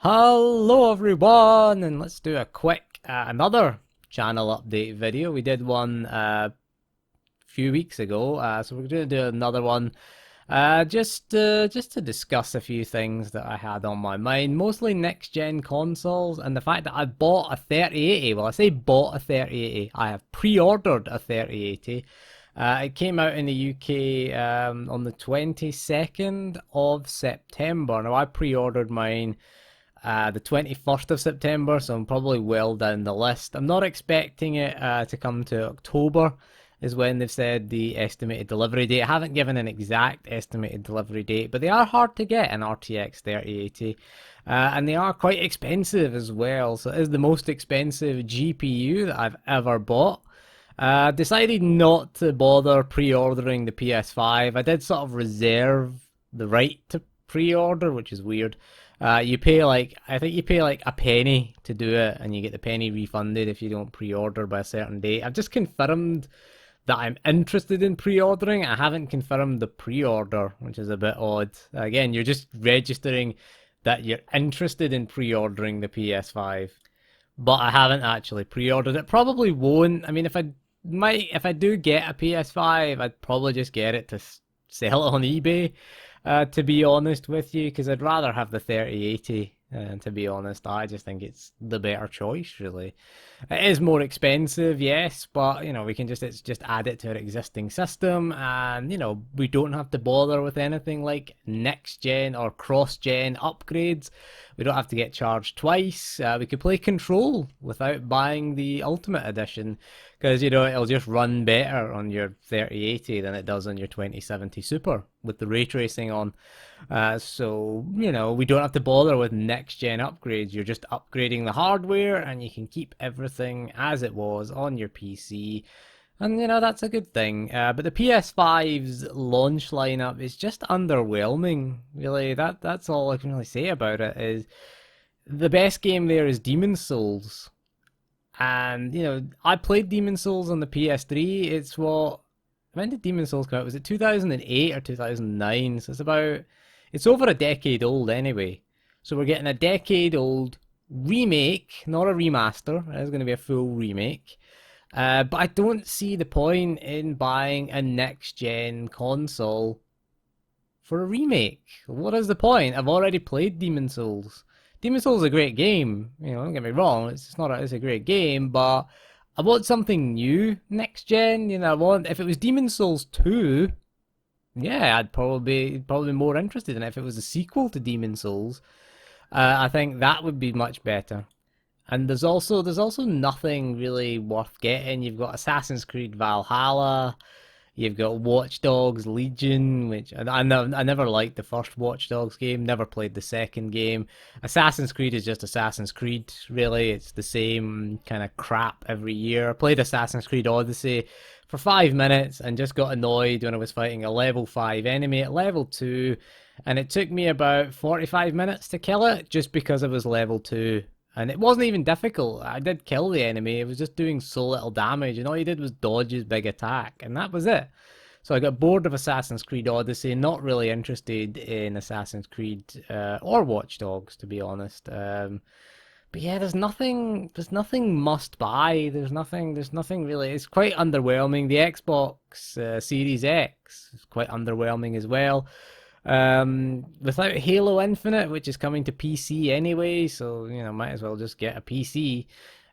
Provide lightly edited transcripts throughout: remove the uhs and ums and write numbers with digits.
Hello everyone, and let's do a quick another channel update video. We did one a few weeks ago, so we're going to do another one just to discuss a few things that I had on my mind, mostly next gen consoles and the fact that I bought a 3080. Well, I say bought a 3080. I have pre-ordered a 3080. It came out in the UK on the 22nd of September. Now I pre-ordered mine the 21st of September, so I'm probably well down the list. I'm not expecting it to come to October, is when they've said the estimated delivery date. I haven't given an exact estimated delivery date, but they are hard to get in RTX 3080. And they are quite expensive as well, so it is the most expensive GPU that I've ever bought. Decided not to bother pre-ordering the PS5. I did sort of reserve the right to pre-order, which is weird. You pay I think you pay like a penny to do it, and you get the penny refunded if you don't pre-order by a certain date. I've just confirmed that I'm interested in pre-ordering. I haven't confirmed the pre-order, which is a bit odd. Again, you're just registering that you're interested in pre-ordering the PS5, but I haven't actually pre-ordered it. Probably won't. I mean, if I do get a PS5, I'd probably just get it to sell it on eBay. To be honest with you, because I'd rather have the 3080. To be honest, I just think it's the better choice, really. It is more expensive, yes, but we can just add it to our existing system, and we don't have to bother with anything like next gen or cross gen upgrades. We don't have to get charged twice. We could play Control without buying the Ultimate Edition, because it'll just run better on your 3080 than it does on your 2070 Super with the ray tracing on. So we don't have to bother with next gen upgrades. You're just upgrading the hardware, and you can keep everything as it was on your PC. And that's a good thing. But the PS5's launch lineup is just underwhelming. Really, that's all I can really say about it. Is the best game there is Demon's Souls. And I played Demon's Souls on the PS3. When did Demon's Souls come out? Was it 2008 or 2009? So it's over a decade old anyway. So we're getting a decade old remake, not a remaster. It's going to be a full remake. But I don't see the point in buying a next gen console for a remake. What is the point? I've already played Demon's Souls. Demon's Souls is a great game. Don't get me wrong. It's a great game, but I want something new next gen. If it was Demon's Souls 2, yeah, I'd probably more interested in it. If it was a sequel to Demon's Souls, I think that would be much better. And there's also nothing really worth getting. You've got Assassin's Creed Valhalla, you've got Watch Dogs Legion, which I never liked the first Watch Dogs game, never played the second game. Assassin's Creed is just Assassin's Creed, really. It's the same kind of crap every year. I played Assassin's Creed Odyssey for 5 minutes and just got annoyed when I was fighting a level 5 enemy at level 2, and it took me about 45 minutes to kill it just because it was level 2. And it wasn't even difficult. I did kill the enemy. It was just doing so little damage, and all you did was dodge his big attack, and that was it. So I got bored of Assassin's Creed Odyssey, not really interested in Assassin's Creed or Watch Dogs, to be honest. But yeah, there's nothing must buy. There's nothing really. It's quite underwhelming. The Xbox Series X is quite underwhelming as well. Without Halo Infinite, which is coming to PC anyway, so might as well just get a PC.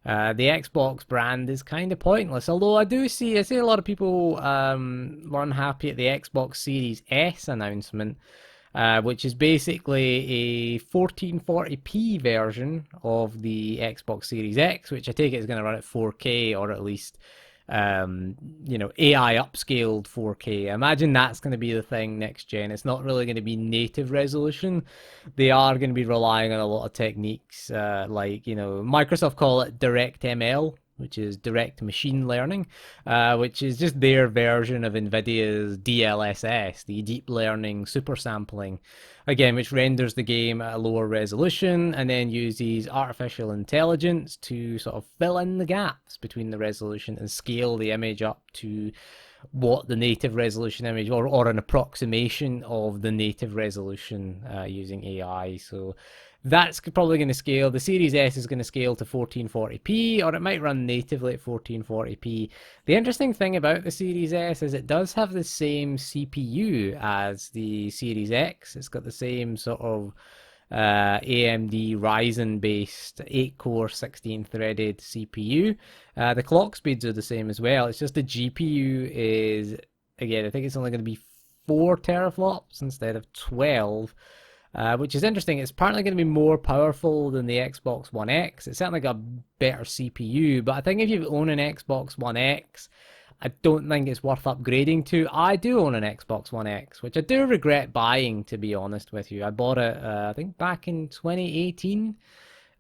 The Xbox brand is kind of pointless, although I see a lot of people were unhappy at the Xbox Series S announcement, which is basically a 1440p version of the Xbox Series X, which I take it is going to run at 4K, or at least AI upscaled 4K. I imagine that's going to be the thing next gen. It's not really going to be native resolution. They are going to be relying on a lot of techniques, Microsoft call it DirectML, which is direct machine learning, which is just their version of NVIDIA's DLSS, the deep learning super sampling, again, which renders the game at a lower resolution and then uses artificial intelligence to sort of fill in the gaps between the resolution and scale the image up to what the native resolution image, or an approximation of the native resolution using AI. So That's probably going to scale. The Series S is going to scale to 1440p, or it might run natively at 1440p. The interesting thing about the Series S is it does have the same CPU as the Series X. It's got the same sort of AMD Ryzen based 8-core 16-threaded CPU. The clock speeds are the same as well. It's just the GPU is, again, I think it's only going to be 4 teraflops instead of 12. Which is interesting. It's apparently going to be more powerful than the Xbox One X. It's certainly got a better CPU, but I think if you own an Xbox One X, I don't think it's worth upgrading to. I do own an Xbox One X, which I do regret buying, to be honest with you. I bought it, I think, back in 2018,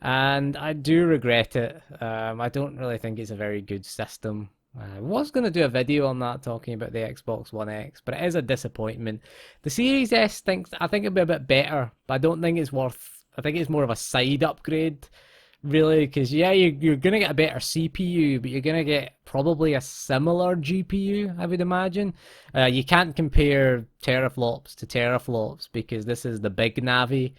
and I do regret it. I don't really think it's a very good system. I was going to do a video on that talking about the Xbox One X, but it is a disappointment. The Series S I think it'll be a bit better, but I don't think it's worth. I think it's more of a side upgrade, really, because yeah, you're going to get a better CPU, but you're going to get probably a similar GPU, I would imagine. You can't compare teraflops to teraflops because this is the big Navi.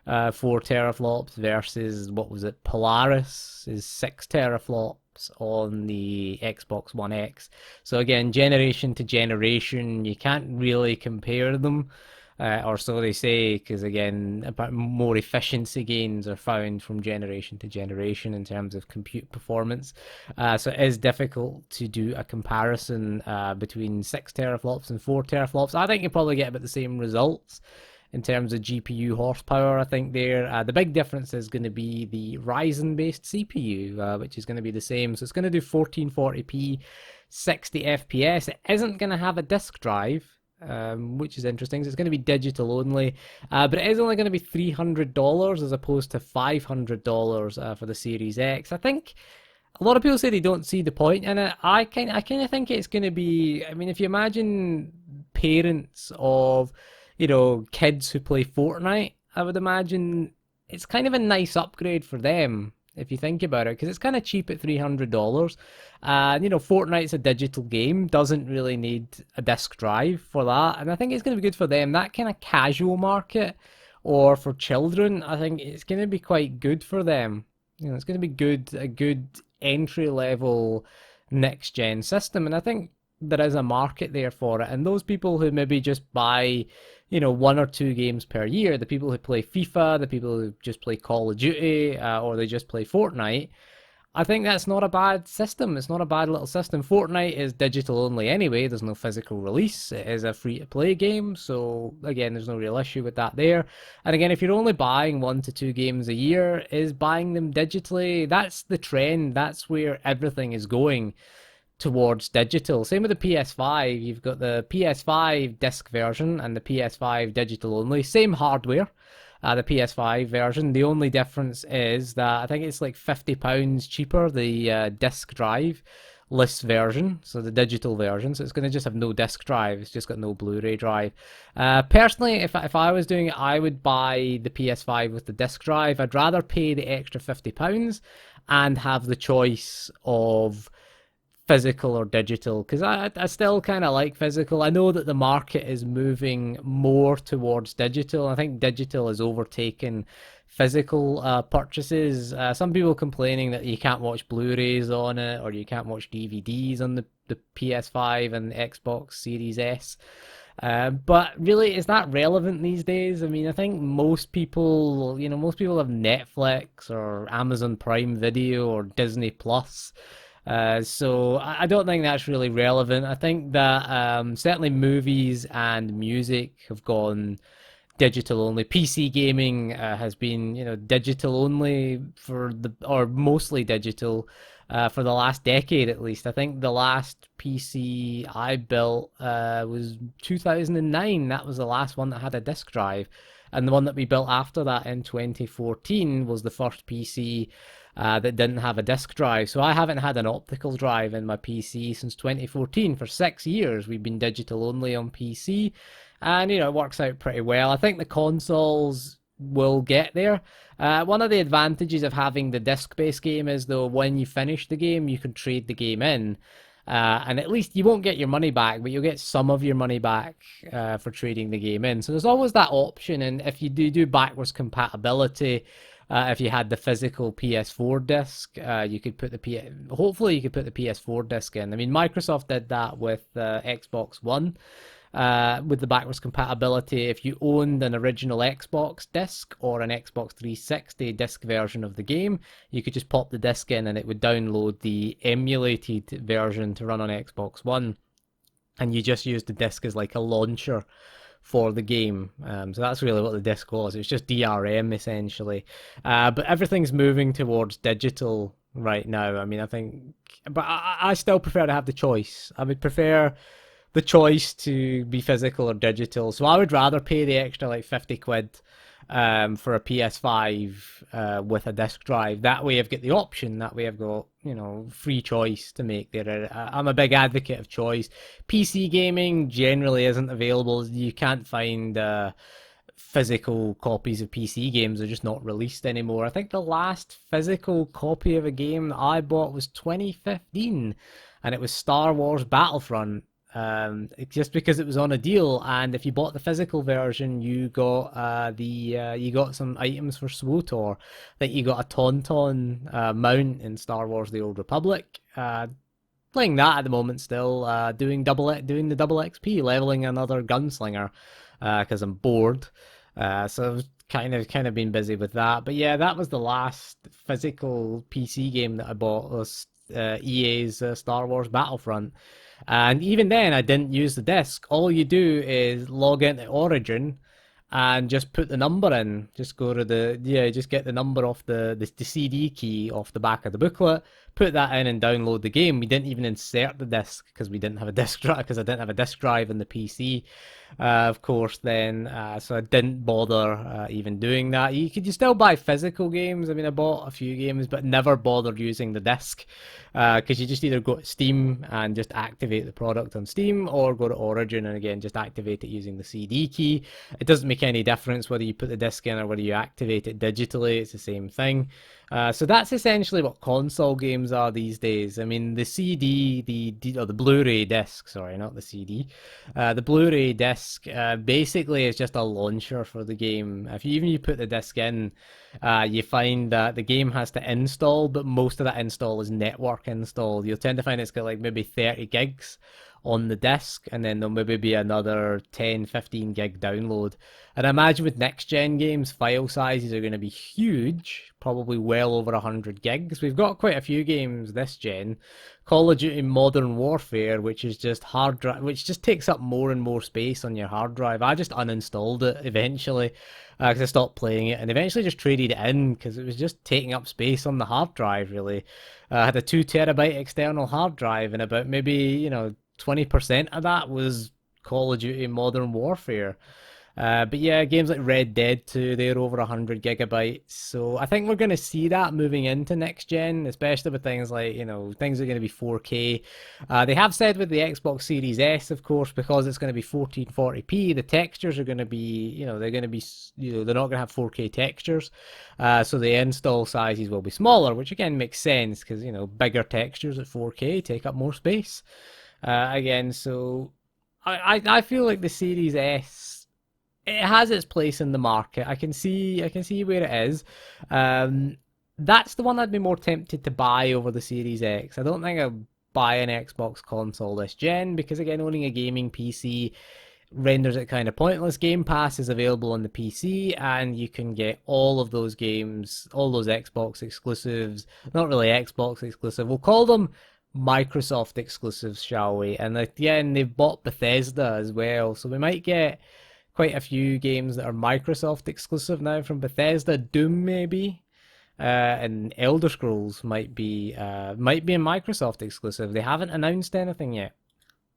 4 teraflops versus, what was it, Polaris is 6 teraflops on the Xbox One X. So again, generation to generation, you can't really compare them, or so they say, because again, more efficiency gains are found from generation to generation in terms of compute performance. So it is difficult to do a comparison between 6 teraflops and 4 teraflops. I think you probably get about the same results in terms of GPU horsepower. I think there, the big difference is going to be the Ryzen-based CPU, which is going to be the same. So it's going to do 1440p, 60 FPS. It isn't going to have a disk drive, which is interesting. So it's going to be digital only, but it is only going to be $300 as opposed to $500 for the Series X. I think a lot of people say they don't see the point in it. I kind of think it's going to be. I mean, if you imagine parents of kids who play Fortnite, I would imagine it's kind of a nice upgrade for them, if you think about it, because it's kind of cheap at $300. Fortnite's a digital game, doesn't really need a disk drive for that, and I think it's going to be good for them. That kind of casual market, or for children, I think it's going to be quite good for them. It's going to be a good entry-level next-gen system, and I think there is a market there for it. And those people who maybe just buy 1 or 2 games per year, the people who play FIFA, the people who just play Call of Duty, or they just play Fortnite, I think that's not a bad system. It's not a bad little system. Fortnite is digital only anyway. There's no physical release. It is a free-to-play game, so again, there's no real issue with that there. And again, if you're only buying 1 to 2 games a year, is buying them digitally. That's the trend. That's where everything is going towards digital. Same with the PS5. You've got the PS5 disc version and the PS5 digital only. Same hardware, the PS5 version. The only difference is that I think it's like £50 cheaper, the disc drive list version, so the digital version. So it's going to just have no disc drive. It's just got no Blu-ray drive. Personally, if I was doing it, I would buy the PS5 with the disc drive. I'd rather pay the extra £50 and have the choice of physical or digital, because I still kind of like physical. I know that the market is moving more towards digital. I think digital has overtaken physical purchases. Some people complaining that you can't watch Blu-rays on it, or you can't watch DVDs on the PS5 and the Xbox Series S. But really, is that relevant these days? I mean, I think most people have Netflix or Amazon Prime Video or Disney Plus. So I don't think that's really relevant. I think that certainly movies and music have gone digital only. PC gaming has been, digital only or mostly digital for the last decade at least. I think the last PC I built was 2009. That was the last one that had a disk drive. And the one that we built after that in 2014 was the first PC that didn't have a disk drive. So I haven't had an optical drive in my PC since 2014. For 6 years, we've been digital only on PC. And, it works out pretty well. I think the consoles will get there. One of the advantages of having the disc-based game is, though, when you finish the game, you can trade the game in. And at least you won't get your money back, but you'll get some of your money back for trading the game in. So there's always that option, and if you do backwards compatibility, if you had the physical PS4 disc, you could put hopefully you could put the PS4 disc in. I mean, Microsoft did that with Xbox One. With the backwards compatibility, if you owned an original Xbox disc or an Xbox 360 disc version of the game, you could just pop the disc in and it would download the emulated version to run on Xbox One. And you just use the disc as like a launcher for the game. So that's really what the disc was. It's just DRM essentially. But everything's moving towards digital right now. I mean, I think, but I still prefer to have the choice. I would prefer the choice to be physical or digital. So I would rather pay the extra like 50 quid for a PS5 with a disc drive. That way I've got the option. That way I've got, you know, free choice to make there. I'm a big advocate of choice. PC gaming generally isn't available. You can't find physical copies of PC games. They're just not released anymore. I think the last physical copy of a game that I bought was 2015, and it was Star Wars Battlefront. Just because it was on a deal, and if you bought the physical version, you got you got some items for SWTOR. That you got a Tauntaun mount in Star Wars: The Old Republic. Playing that at the moment still. Doing the double XP, leveling another gunslinger because I'm bored. So I've kind of been busy with that. But yeah, that was the last physical PC game that I bought, was EA's Star Wars Battlefront. And even then, I didn't use the disc. All you do is log into Origin and just put the number in. Just go to just get the number off the CD key off the back of the booklet, put that in and download the game. We didn't even insert the disc because we didn't have a disc drive, because I didn't have a disc drive in the PC, of course, then. So I didn't bother even doing that. You still buy physical games. I mean, I bought a few games, but never bothered using the disc, because you just either go to Steam and just activate the product on Steam, or go to Origin and again just activate it using the CD key. It doesn't make any difference whether you put the disc in or whether you activate it digitally. It's the same thing. So that's essentially what console games are these days. I mean, the CD, the Blu-ray disc, sorry, not the CD. The Blu-ray disc basically is just a launcher for the game. If you put the disc in, you find that the game has to install, but most of that install is network install. You'll tend to find it's got like maybe 30 gigs on the disc, and then there'll maybe be another 10-15 gig download. And I imagine with next gen games, file sizes are going to be huge, probably well over 100 gigs. We've got quite a few games this gen. Call of Duty Modern Warfare, which is just hard drive, which just takes up more and more space on your hard drive. I just uninstalled it eventually because I stopped playing it, and eventually just traded it in because it was just taking up space on the hard drive, really. I had a 2 terabyte external hard drive, and about maybe 20% of that was Call of Duty Modern Warfare. But yeah, games like Red Dead 2, they're over 100 gigabytes. So I think we're going to see that moving into next gen, especially with things like, things are going to be 4K. They have said with the Xbox Series S, of course, because it's going to be 1440p, the textures are going to be, they're going to be, they're not going to have 4K textures. So the install sizes will be smaller, which again makes sense because, bigger textures at 4K take up more space. Again, so I feel like the Series S, it has its place in the market. I can see where it is. That's the one I'd be more tempted to buy over the Series X. I don't think I'll buy an Xbox console this gen because, again, owning a gaming PC renders it kind of pointless. Game Pass is available on the PC, and you can get all of those games, all those Xbox exclusives. Not really Xbox exclusive. We'll call them Microsoft exclusives, shall we? And again, they've bought Bethesda as well, so we might get quite a few games that are Microsoft exclusive now from Bethesda. Doom maybe, and Elder Scrolls might be a Microsoft exclusive. They haven't announced anything yet.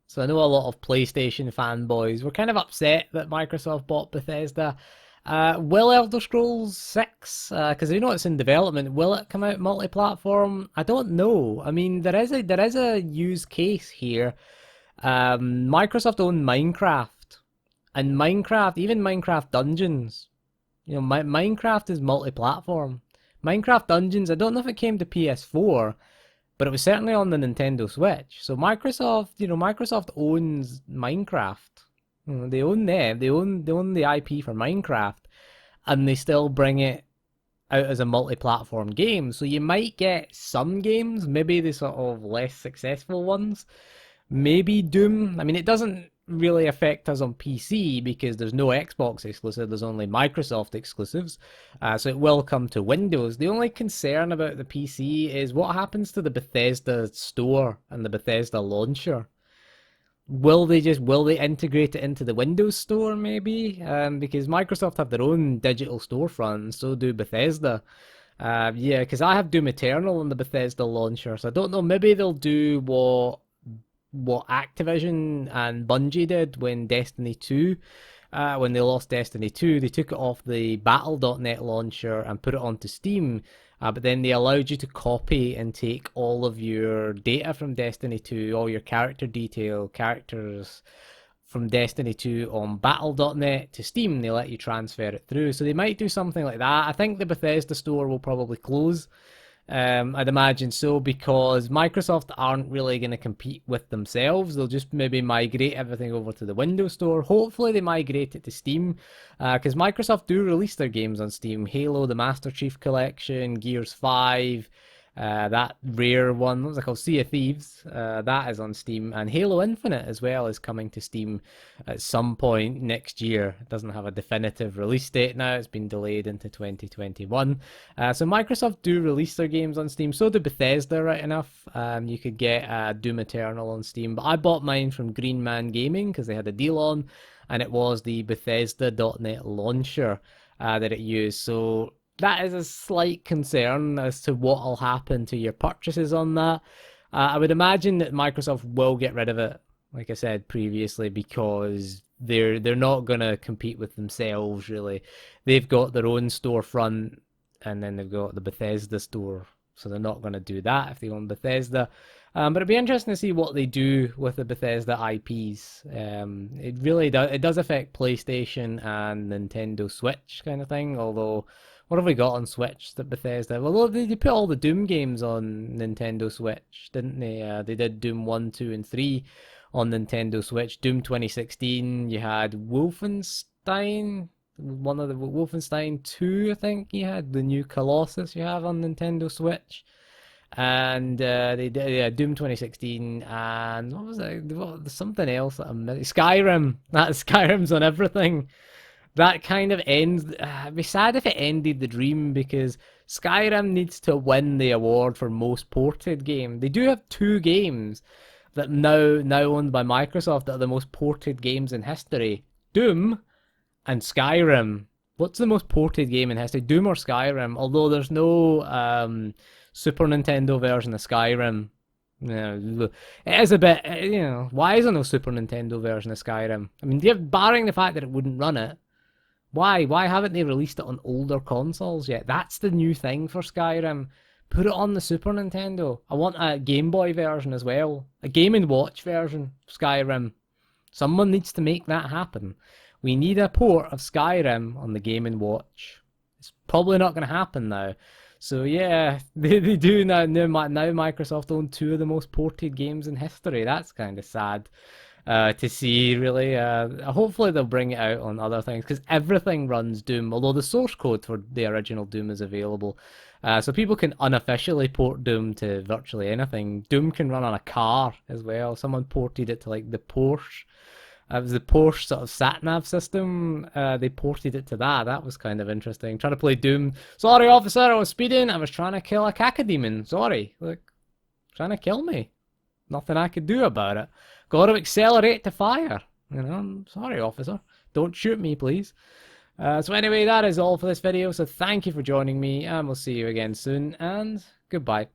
So I know a lot of PlayStation fanboys were kind of upset that Microsoft bought Bethesda. Will Elder Scrolls 6, because it's in development, will it come out multi-platform? I don't know. I mean, there is a use case here. Microsoft owned Minecraft. And Minecraft, even Minecraft Dungeons, Minecraft is multi-platform. Minecraft Dungeons, I don't know if it came to PS4, but it was certainly on the Nintendo Switch. So Microsoft, Microsoft owns Minecraft. They own them. They own the IP for Minecraft, and they still bring it out as a multi-platform game. So you might get some games, maybe the sort of less successful ones. Maybe Doom. I mean, it doesn't really affect us on PC because there's no Xbox exclusive, there's only Microsoft exclusives. So it will come to Windows. The only concern about the PC is what happens to the Bethesda store and the Bethesda launcher. Will they integrate it into the Windows Store maybe? Because Microsoft have their own digital storefront, and so do Bethesda. Yeah, because I have Doom Eternal on the Bethesda launcher, so I don't know. Maybe they'll do what Activision and Bungie did when Destiny 2. When they lost Destiny 2, they took it off the Battle.net launcher and put it onto Steam. But then they allowed you to copy and take all of your data from Destiny 2, all your character detail, characters from Destiny 2 on Battle.net to Steam. They let you transfer it through. So they might do something like that. I think the Bethesda store will probably close. I'd imagine so, because Microsoft aren't really going to compete with themselves. They'll just maybe migrate everything over to the Windows Store. Hopefully they migrate it to Steam, because Microsoft do release their games on Steam. Halo, the Master Chief Collection, Gears 5, that rare one, what was it called? Sea of Thieves, that is on Steam, and Halo Infinite as well is coming to Steam at some point next year. It doesn't have a definitive release date now, it's been delayed into 2021. So Microsoft do release their games on Steam, so do Bethesda, right enough. You could get Doom Eternal on Steam, but I bought mine from Green Man Gaming because they had a deal on, and it was the Bethesda.net launcher that it used. So that is a slight concern as to what will happen to your purchases on that. I would imagine that Microsoft will get rid of it, like I said previously, because they're not going to compete with themselves, really. They've got their own storefront, and then they've got the Bethesda store, so they're not going to do that if they own Bethesda. But it'd be interesting to see what they do with the Bethesda IPs. It really does affect PlayStation and Nintendo Switch kind of thing, although what have we got on Switch that Bethesda? Well, they put all the Doom games on Nintendo Switch, didn't they? They did Doom 1, 2, and 3 on Nintendo Switch. Doom 2016, you had Wolfenstein, one of the Wolfenstein 2, I think you had, the new Colossus you have on Nintendo Switch. And they did Doom 2016, and what was it? Something else that I'm missing. Skyrim. Skyrim's on everything. That kind of ends. It'd be sad if it ended the dream, because Skyrim needs to win the award for most ported game. They do have two games that now owned by Microsoft that are the most ported games in history: Doom and Skyrim. What's the most ported game in history? Doom or Skyrim? Although there's no Super Nintendo version of Skyrim. It is a bit, why is there no Super Nintendo version of Skyrim? I mean, barring the fact that it wouldn't run it, why haven't they released it on older consoles yet? That's the new thing for Skyrim. Put it on the Super Nintendo. I want a Game Boy version as well. A Game & Watch version of Skyrim. Someone needs to make that happen. We need a port of Skyrim on the Game & Watch. It's probably not going to happen now. So yeah, they do now. Now Microsoft own two of the most ported games in history. That's kind of sad to see, really. Hopefully they'll bring it out on other things, because everything runs Doom, although the source code for the original Doom is available. So people can unofficially port Doom to virtually anything. Doom can run on a car as well. Someone ported it to like the Porsche. It was the Porsche sort of sat-nav system. They ported it to that. That was kind of interesting. Trying to play Doom. Sorry, officer, I was speeding. I was trying to kill a cacodemon. Sorry. Look, trying to kill me. Nothing I could do about it. Got to accelerate to fire. Sorry, officer. Don't shoot me, please. So anyway, that is all for this video. So thank you for joining me, and we'll see you again soon. And goodbye.